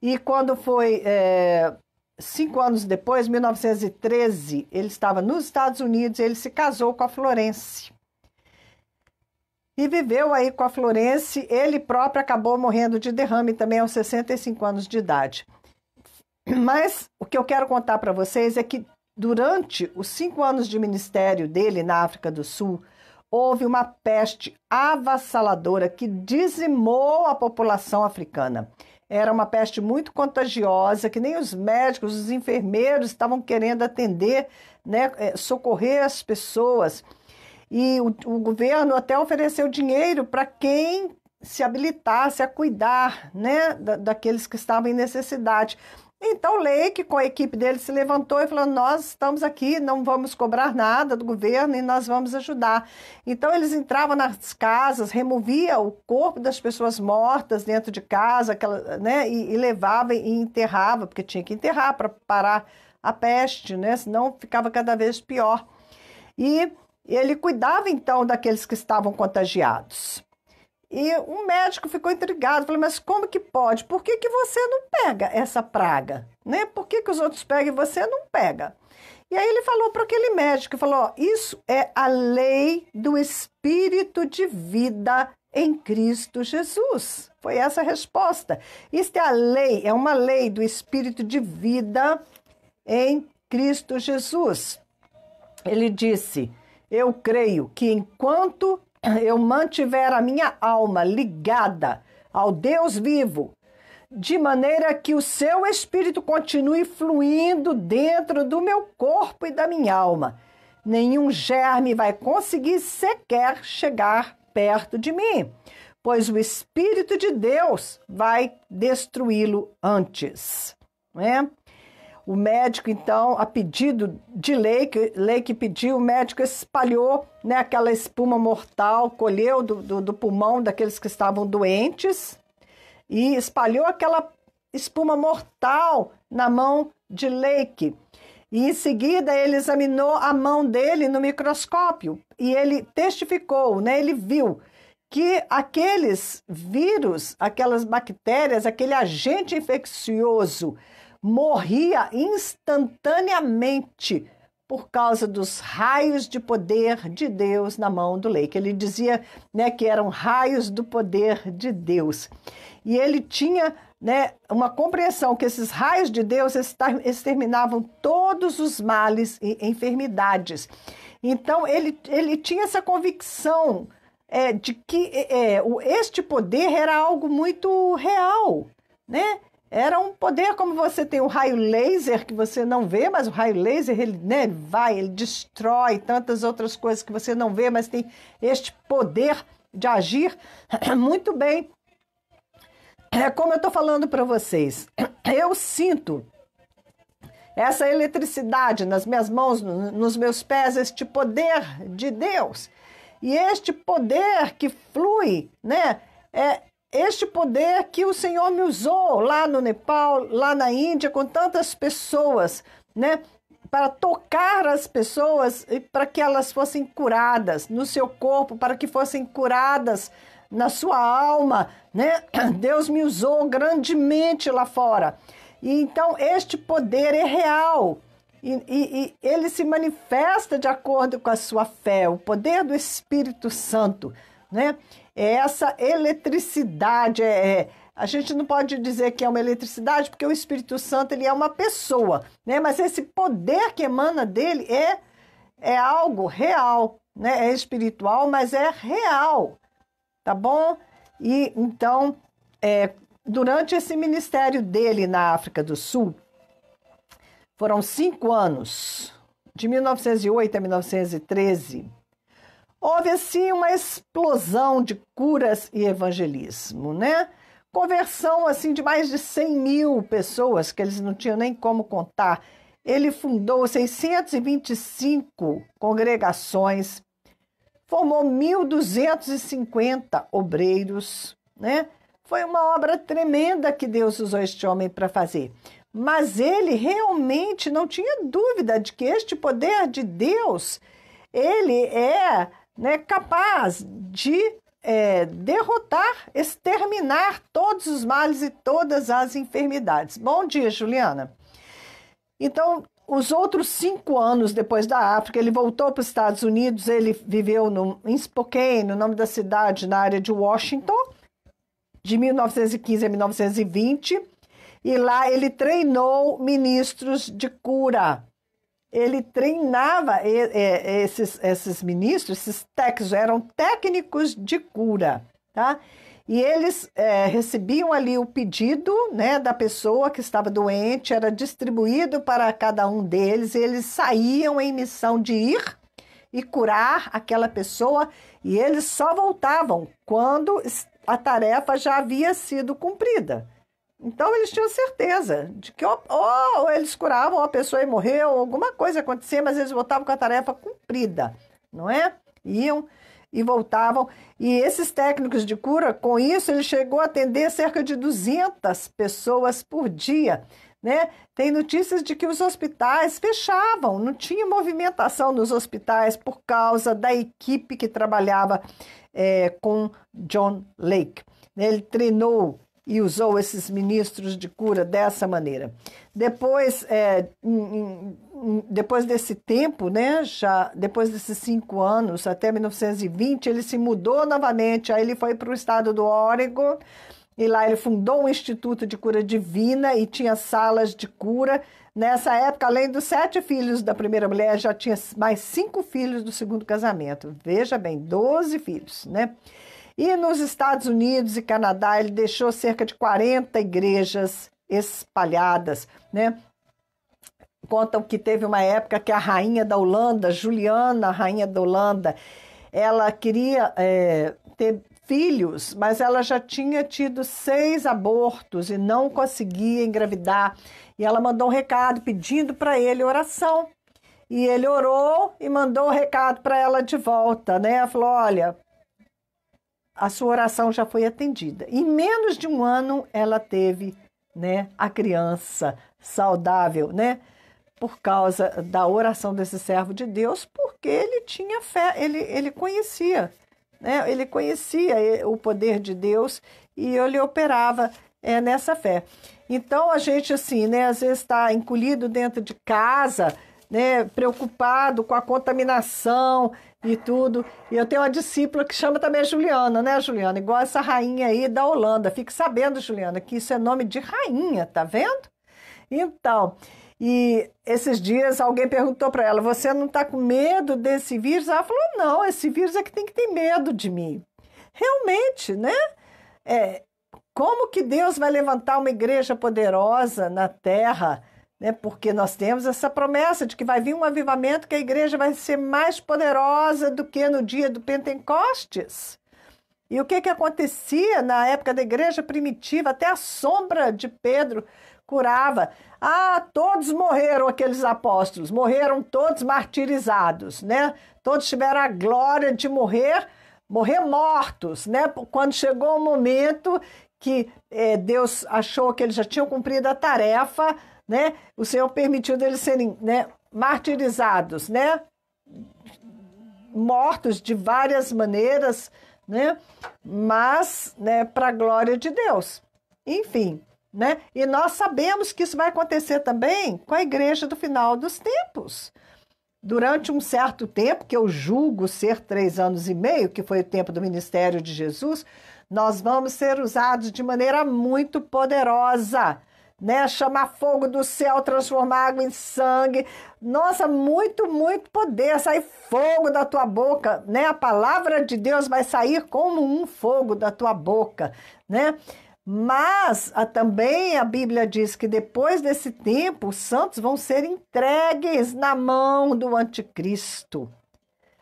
E quando foi 5 anos depois, 1913, ele estava nos Estados Unidos e ele se casou com a Florence. E viveu aí com a Florence. Ele próprio acabou morrendo de derrame também aos 65 anos de idade. Mas o que eu quero contar para vocês é que durante os 5 anos de ministério dele na África do Sul, houve uma peste avassaladora que dizimou a população africana. Era uma peste muito contagiosa, que nem os médicos, os enfermeiros estavam querendo atender, né, socorrer as pessoas. E o governo até ofereceu dinheiro para quem se habilitasse a cuidar, né, daqueles que estavam em necessidade. Então, Lake, com a equipe dele, se levantou e falou, nós estamos aqui, não vamos cobrar nada do governo e nós vamos ajudar. Então, eles entravam nas casas, removiam o corpo das pessoas mortas dentro de casa, né, e levavam e enterravam, porque tinha que enterrar para parar a peste, né, senão ficava cada vez pior. E ele cuidava, então, daqueles que estavam contagiados. E um médico ficou intrigado, falou, mas como que pode? Por que você não pega essa praga? Né? Por que os outros pegam e você não pega? E aí ele falou para aquele médico, falou, isso é a lei do espírito de vida em Cristo Jesus. Foi essa a resposta. Isso é a lei, é uma lei do espírito de vida em Cristo Jesus. Ele disse, Eu creio que enquanto eu mantiver a minha alma ligada ao Deus vivo, de maneira que o seu espírito continue fluindo dentro do meu corpo e da minha alma, nenhum germe vai conseguir sequer chegar perto de mim, pois o Espírito de Deus vai destruí-lo antes, não é? O médico, então, a pedido de Lake pediu, o médico espalhou, né, aquela espuma mortal, colheu do pulmão daqueles que estavam doentes e espalhou aquela espuma mortal na mão de Lake. E em seguida ele examinou a mão dele no microscópio e ele testificou, né, ele viu que aqueles vírus, aquelas bactérias, aquele agente infeccioso morria instantaneamente por causa dos raios de poder de Deus na mão do Lake. Ele dizia, né, que eram raios do poder de Deus. E ele tinha, né, uma compreensão que esses raios de Deus exterminavam todos os males e enfermidades. Então, ele tinha essa convicção de que este poder era algo muito real, né? Era um poder como você tem um raio laser que você não vê, mas o raio laser ele destrói tantas outras coisas que você não vê, mas tem este poder de agir muito bem. É como eu estou falando para vocês, eu sinto essa eletricidade nas minhas mãos, nos meus pés, este poder de Deus. E este poder que flui, né, este poder que o Senhor me usou lá no Nepal, lá na Índia, com tantas pessoas, né? Para tocar as pessoas e para que elas fossem curadas no seu corpo, para que fossem curadas na sua alma, né? Deus me usou grandemente lá fora. E então este poder é real. E ele se manifesta de acordo com a sua fé, o poder do Espírito Santo, né? Essa eletricidade, a gente não pode dizer que é uma eletricidade, porque o Espírito Santo ele é uma pessoa, né? Mas esse poder que emana dele é algo real, né? É espiritual, mas é real, tá bom? E então, durante esse ministério dele na África do Sul, foram 5 anos, de 1908 a 1913, houve assim uma explosão de curas e evangelismo, né? Conversão assim de mais de 100 mil pessoas, que eles não tinham nem como contar. Ele fundou 625 congregações, formou 1.250 obreiros, né? Foi uma obra tremenda que Deus usou este homem para fazer. Mas ele realmente não tinha dúvida de que este poder de Deus, ele é, né, capaz de derrotar, exterminar todos os males e todas as enfermidades. Bom dia, Juliana. Então, os outros 5 anos depois da África, ele voltou para os Estados Unidos, ele viveu em Spokane, o nome da cidade, na área de Washington, de 1915 a 1920, e lá ele treinou ministros de cura. Ele treinava esses ministros, esses técnicos, eram técnicos de cura, tá? E eles recebiam ali o pedido, né, da pessoa que estava doente, era distribuído para cada um deles, e eles saíam em missão de ir e curar aquela pessoa, e eles só voltavam quando a tarefa já havia sido cumprida. Então, eles tinham certeza de que ou eles curavam, ou a pessoa morreu, alguma coisa acontecia, mas eles voltavam com a tarefa cumprida, não é? Iam e voltavam. E esses técnicos de cura, com isso, ele chegou a atender cerca de 200 pessoas por dia, né? Tem notícias de que os hospitais fechavam, não tinha movimentação nos hospitais por causa da equipe que trabalhava com John Lake. Ele treinou e usou esses ministros de cura dessa maneira. Depois, depois desse tempo, né, já depois desses 5 anos, até 1920, ele se mudou novamente, aí ele foi para o estado do Oregon, E lá ele fundou um instituto de cura divina e tinha salas de cura. Nessa época, além dos 7 filhos da primeira mulher, já tinha mais 5 filhos do segundo casamento. Veja bem, 12 filhos, né? E nos Estados Unidos e Canadá, ele deixou cerca de 40 igrejas espalhadas, né? Contam que teve uma época que a rainha da Holanda, Juliana, a rainha da Holanda, ela queria ter filhos, mas ela já tinha tido 6 abortos e não conseguia engravidar. E ela mandou um recado pedindo para ele oração. E ele orou e mandou o recado para ela de volta, né? Ela falou, olha, a sua oração já foi atendida. Em menos de um ano, ela teve, né, a criança saudável, né? Por causa da oração desse servo de Deus, porque ele tinha fé, ele conhecia, né? Ele conhecia o poder de Deus e ele operava nessa fé. Então, a gente, assim, né, às vezes está encolhido dentro de casa, né, preocupado com a contaminação e tudo. E eu tenho uma discípula que chama também Juliana, né, Juliana? Igual essa rainha aí da Holanda. Fique sabendo, Juliana, que isso é nome de rainha, tá vendo? Então, e esses dias alguém perguntou para ela, você não está com medo desse vírus? Ela falou, não, esse vírus é que tem que ter medo de mim. Realmente, né? Como que Deus vai levantar uma igreja poderosa na terra, né? Porque nós temos essa promessa de que vai vir um avivamento, que a igreja vai ser mais poderosa do que no dia do Pentecostes. E o que acontecia na época da igreja primitiva? Até a sombra de Pedro curava. Todos morreram, aqueles apóstolos, morreram todos martirizados, né? Todos tiveram a glória de morrer mortos, né? Quando chegou o momento que Deus achou que eles já tinham cumprido a tarefa, né? O Senhor permitiu deles serem, né, martirizados, né? Mortos de várias maneiras, né? Mas, né, para a glória de Deus. Enfim, né? E nós sabemos que isso vai acontecer também com a igreja do final dos tempos. Durante um certo tempo, que eu julgo ser 3 anos e meio, que foi o tempo do ministério de Jesus, nós vamos ser usados de maneira muito poderosa, né? Chamar fogo do céu, transformar água em sangue. Nossa, muito, muito poder. Sair fogo da tua boca, né? A palavra de Deus vai sair como um fogo da tua boca, né? Mas também a Bíblia diz que depois desse tempo, os santos vão ser entregues na mão do anticristo.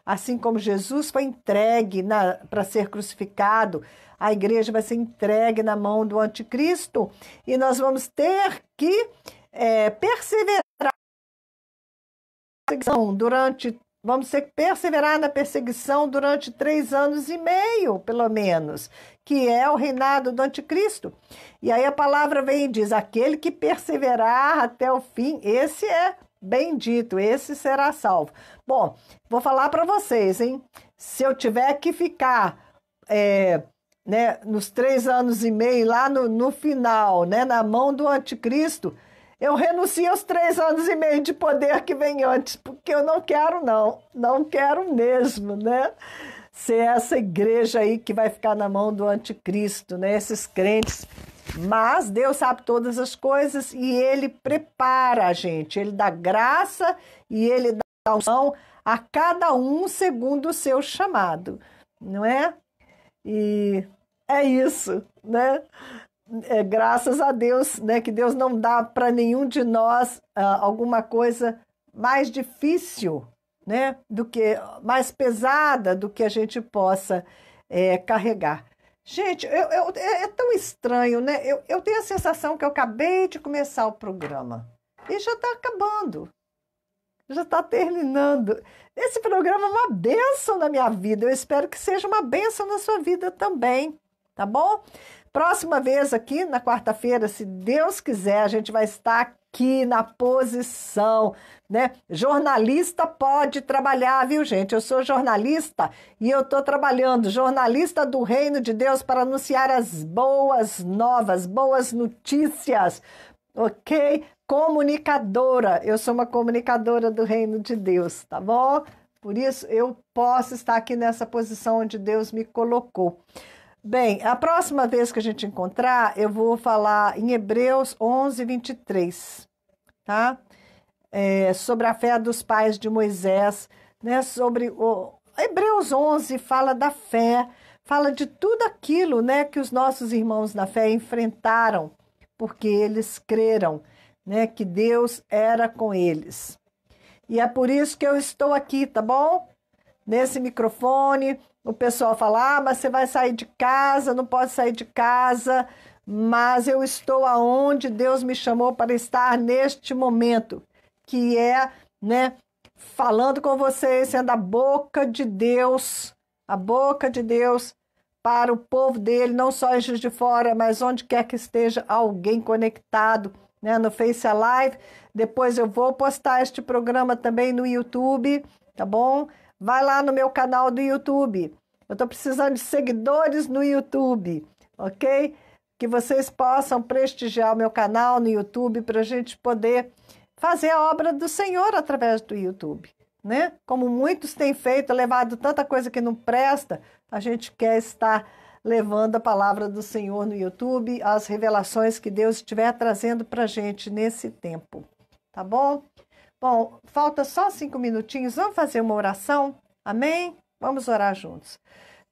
Assim como Jesus foi entregue para ser crucificado, a igreja vai ser entregue na mão do anticristo e nós vamos ter que perseverar vamos ter que perseverar na perseguição durante 3 anos e meio, pelo menos, que é o reinado do anticristo. E aí a palavra vem e diz, aquele que perseverar até o fim, esse é bendito, esse será salvo. Bom, vou falar para vocês, hein? Se eu tiver que ficar né, nos 3 anos e meio, lá no final, né, na mão do anticristo, eu renuncio aos 3 anos e meio de poder que vem antes, porque eu não quero, não quero mesmo, né? Ser essa igreja aí que vai ficar na mão do anticristo, né? Esses crentes. Mas Deus sabe todas as coisas e Ele prepara a gente, Ele dá graça e Ele dá unção a cada um segundo o seu chamado, não é? E é isso, né? Graças a Deus, né, que Deus não dá para nenhum de nós alguma coisa mais difícil, né, mais pesada do que a gente possa carregar. Gente, é tão estranho, né? Eu tenho a sensação que eu acabei de começar o programa e já está acabando, já está terminando. Esse programa é uma bênção na minha vida, eu espero que seja uma bênção na sua vida também, tá bom? Próxima vez aqui, na quarta-feira, se Deus quiser, a gente vai estar aqui na posição, né? Jornalista pode trabalhar, viu, gente? Eu sou jornalista e eu estou trabalhando, jornalista do Reino de Deus, para anunciar as boas novas, boas notícias, ok? Comunicadora, eu sou uma comunicadora do Reino de Deus, tá bom? Por isso eu posso estar aqui nessa posição onde Deus me colocou. Bem, a próxima vez que a gente encontrar, eu vou falar em Hebreus 11, 23, tá? Sobre a fé dos pais de Moisés, né? Sobre o Hebreus 11 fala da fé, fala de tudo aquilo, né, que os nossos irmãos na fé enfrentaram, porque eles creram, né, que Deus era com eles. E é por isso que eu estou aqui, tá bom? Nesse microfone, o pessoal fala, mas você vai sair de casa, não pode sair de casa, mas eu estou aonde Deus me chamou para estar neste momento, que é, né, falando com vocês, sendo a boca de Deus para o povo dele, não só em Juiz de Fora, mas onde quer que esteja alguém conectado, né, no Face Live. Depois eu vou postar este programa também no YouTube, tá bom? Vai lá no meu canal do YouTube. Eu estou precisando de seguidores no YouTube, ok? Que vocês possam prestigiar o meu canal no YouTube para a gente poder fazer a obra do Senhor através do YouTube, né? Como muitos têm feito, levado tanta coisa que não presta, a gente quer estar levando a palavra do Senhor no YouTube, as revelações que Deus estiver trazendo para a gente nesse tempo, tá bom? Bom, falta só 5 minutinhos, vamos fazer uma oração? Amém? Vamos orar juntos.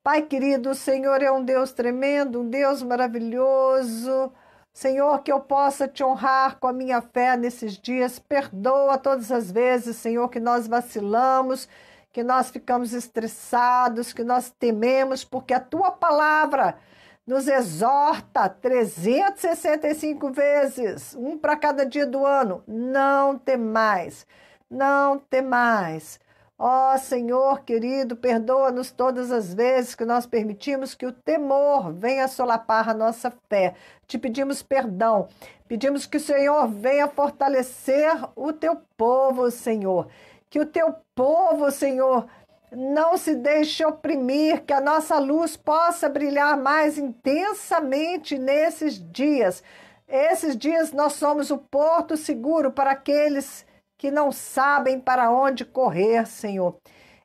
Pai querido, o Senhor é um Deus tremendo, um Deus maravilhoso. Senhor, que eu possa te honrar com a minha fé nesses dias. Perdoa todas as vezes, Senhor, que nós vacilamos, que nós ficamos estressados, que nós tememos, porque a tua palavra nos exorta 365 vezes, um para cada dia do ano. Não temais, não temais. Ó Senhor querido, perdoa-nos todas as vezes que nós permitimos que o temor venha solapar a nossa fé. Te pedimos perdão, pedimos que o Senhor venha fortalecer o teu povo, Senhor. Que o teu povo, Senhor, não se deixe oprimir, que a nossa luz possa brilhar mais intensamente nesses dias. Esses dias nós somos o porto seguro para aqueles que não sabem para onde correr, Senhor.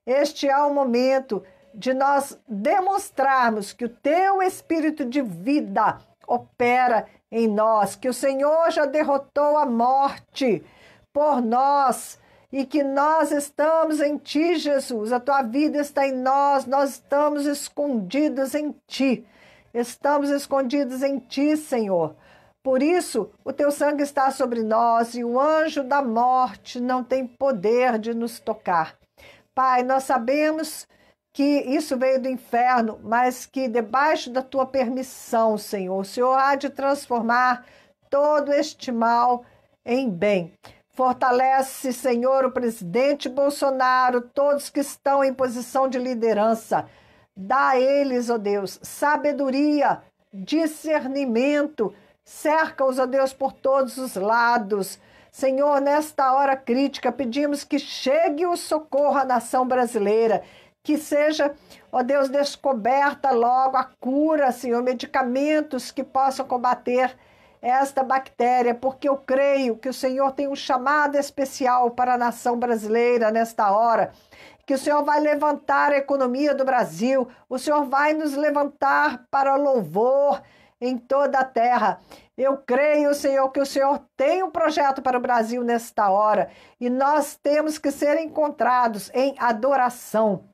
Este é o momento de nós demonstrarmos que o teu espírito de vida opera em nós, que o Senhor já derrotou a morte por nós e que nós estamos em ti, Jesus. A tua vida está em nós, nós estamos escondidos em ti. Estamos escondidos em ti, Senhor. Por isso, o teu sangue está sobre nós e o anjo da morte não tem poder de nos tocar. Pai, nós sabemos que isso veio do inferno, mas que debaixo da tua permissão, Senhor, o Senhor há de transformar todo este mal em bem. Fortalece, Senhor, o presidente Bolsonaro, todos que estão em posição de liderança. Dá a eles, ó Deus, sabedoria, discernimento. Cerca-os, ó Deus, por todos os lados. Senhor, nesta hora crítica, pedimos que chegue o socorro à nação brasileira, que seja, ó Deus, descoberta logo a cura, Senhor, medicamentos que possam combater esta bactéria, porque eu creio que o Senhor tem um chamado especial para a nação brasileira nesta hora, que o Senhor vai levantar a economia do Brasil, o Senhor vai nos levantar para louvor em toda a terra. Eu creio, Senhor, que o Senhor tem um projeto para o Brasil nesta hora e nós temos que ser encontrados em adoração.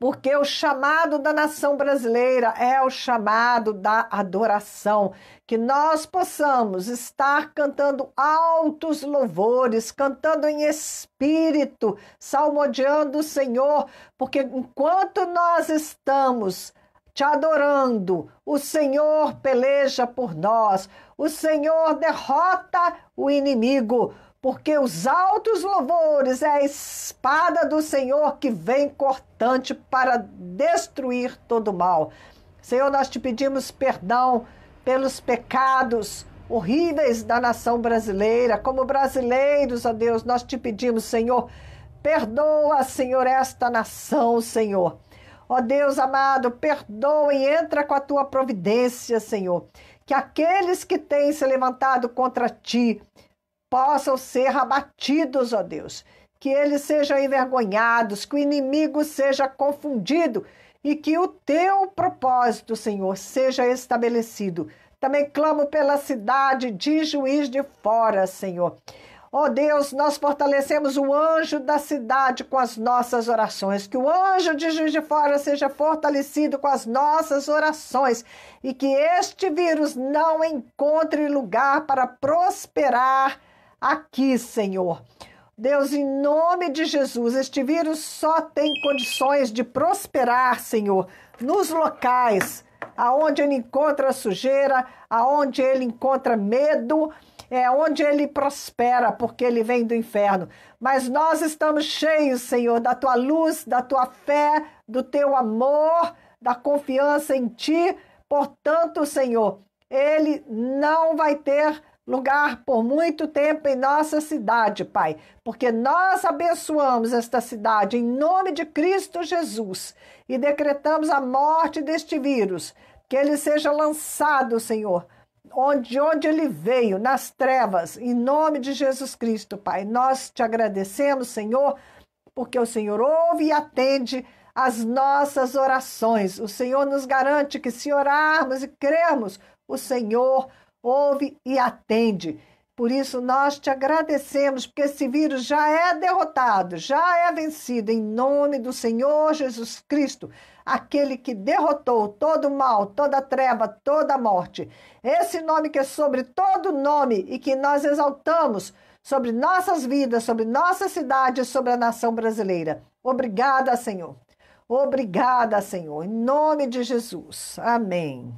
Porque o chamado da nação brasileira é o chamado da adoração. Que nós possamos estar cantando altos louvores, cantando em espírito, salmodiando o Senhor, porque enquanto nós estamos te adorando, o Senhor peleja por nós, o Senhor derrota o inimigo, porque os altos louvores é a espada do Senhor que vem cortante para destruir todo o mal. Senhor, nós te pedimos perdão pelos pecados horríveis da nação brasileira. Como brasileiros, ó Deus, nós te pedimos, Senhor, perdoa, Senhor, esta nação, Senhor. Ó Deus amado, perdoa e entra com a tua providência, Senhor. Que aqueles que têm se levantado contra ti possam ser abatidos, ó Deus. Que eles sejam envergonhados, que o inimigo seja confundido e que o teu propósito, Senhor, seja estabelecido. Também clamo pela cidade de Juiz de Fora, Senhor. Ó Deus, nós fortalecemos o anjo da cidade com as nossas orações. Que o anjo de Juiz de Fora seja fortalecido com as nossas orações e que este vírus não encontre lugar para prosperar aqui, Senhor. Deus, em nome de Jesus, este vírus só tem condições de prosperar, Senhor, nos locais aonde ele encontra sujeira, aonde ele encontra medo, é onde ele prospera, porque ele vem do inferno. Mas nós estamos cheios, Senhor, da tua luz, da tua fé, do teu amor, da confiança em ti. Portanto, Senhor, ele não vai ter lugar por muito tempo em nossa cidade, Pai, porque nós abençoamos esta cidade em nome de Cristo Jesus e decretamos a morte deste vírus, que ele seja lançado, Senhor, onde ele veio, nas trevas, em nome de Jesus Cristo, Pai. Nós te agradecemos, Senhor, porque o Senhor ouve e atende as nossas orações. O Senhor nos garante que se orarmos e crermos, o Senhor ouve e atende. Por isso nós te agradecemos, porque esse vírus já é derrotado, já é vencido, em nome do Senhor Jesus Cristo, aquele que derrotou todo o mal, toda a treva, toda a morte. Esse nome que é sobre todo nome e que nós exaltamos sobre nossas vidas, sobre nossa cidade, sobre a nação brasileira. Obrigada, Senhor. Obrigada, Senhor. Em nome de Jesus. Amém.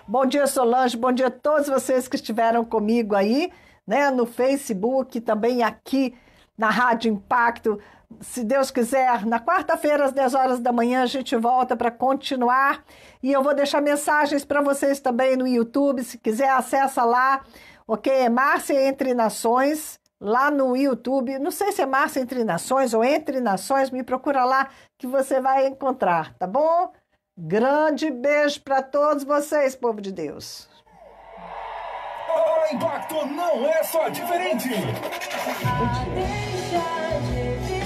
Bom dia, Solange. Bom dia a todos vocês que estiveram comigo aí, né, no Facebook, também aqui na Rádio Impacto. Se Deus quiser, na quarta-feira, às 10 horas da manhã, a gente volta para continuar. E eu vou deixar mensagens para vocês também no YouTube. Se quiser, acessa lá, ok? É Márcia Entre Nações, lá no YouTube. Não sei se é Márcia Entre Nações ou Entre Nações, me procura lá que você vai encontrar, tá bom? Grande beijo para todos vocês, povo de Deus. O Impacto não é só diferente. Deixa de